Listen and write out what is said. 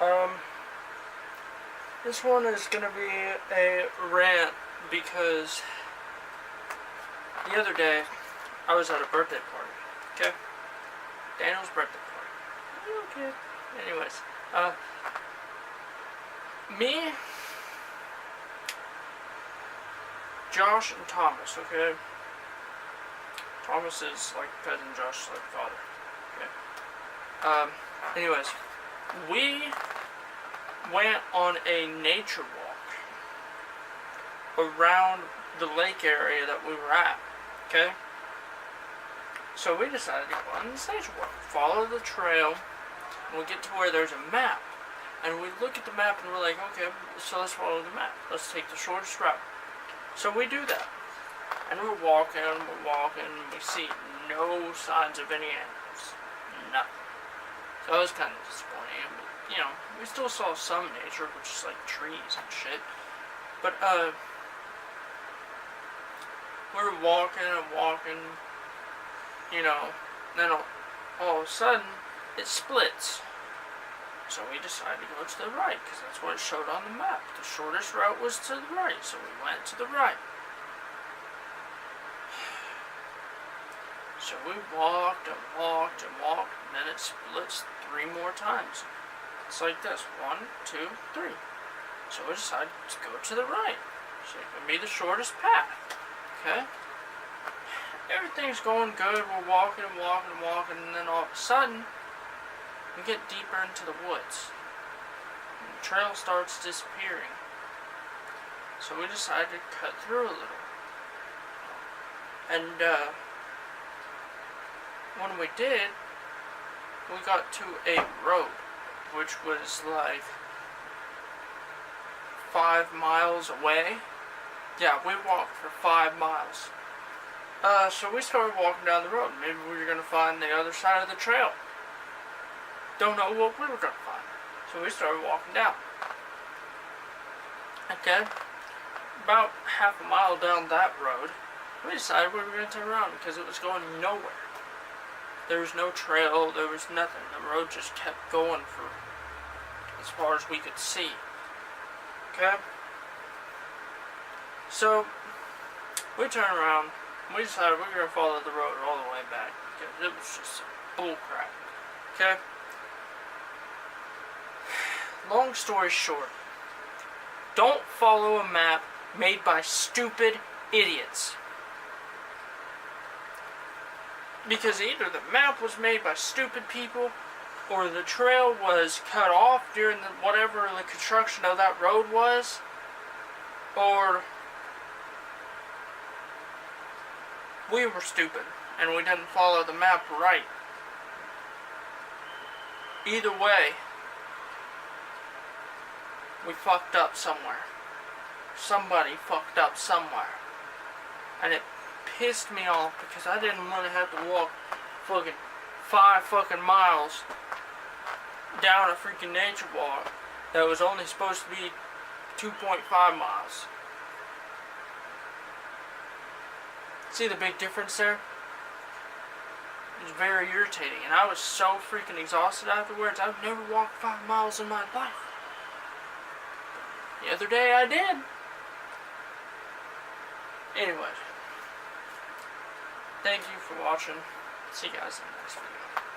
Um, this one is gonna be a rant because the other day I was at a birthday party. Okay, Daniel's birthday party. Okay. Anyways, me, Josh, and Thomas. Okay. Thomas is like cousin, Josh is like father. Okay. Anyways, we went on a nature walk around the lake area that we were at. Okay? So we decided to go on this nature walk. Follow the trail, and we get to where there's a map. And we look at the map and we're like, okay, so let's follow the map. Let's take the shortest route. So we do that. And we're walking, and we see no signs of any animals. Nothing. So it was kind of disappointing. But, you know, we still saw some nature, which is like trees and shit. But, we were walking and walking, you know, then all of a sudden, it splits. So we decided to go to the right, because that's what it showed on the map. The shortest route was to the right, so we went to the right. So we walked and walked and walked, and then it splits 3 more times. It's like this, 1, 2, 3. So we decided to go to the right. So it would be the shortest path. Okay? Everything's going good, we're walking and walking and walking, and then all of a sudden, we get deeper into the woods. And the trail starts disappearing. So we decided to cut through a little. And, when we did, we got to a road, which was like 5 miles away. Yeah, we walked for 5 miles. So we started walking down the road. Maybe we were going to find the other side of the trail. Don't know what we were going to find. So we started walking down. Okay. About half a mile down that road, we decided we were going to turn around because it was going nowhere. There was no trail, there was nothing. The road just kept going for as far as we could see. Okay? So, we turned around, we decided we were going to follow the road all the way back, because it was just bull crap. Okay? Long story short, don't follow a map made by stupid idiots. Because either the map was made by stupid people, or the trail was cut off during whatever the construction of that road was, or we were stupid and we didn't follow the map right. Either way, we fucked up somewhere. Somebody fucked up somewhere. And it pissed me off because I didn't want to have to walk fucking 5 fucking miles down a freaking nature walk that was only supposed to be 2.5 miles. See the big difference there? It was very irritating, and I was so freaking exhausted afterwards. I've never walked 5 miles in my life. The other day I did. Anyways. Thank you for watching. See you guys in the next video.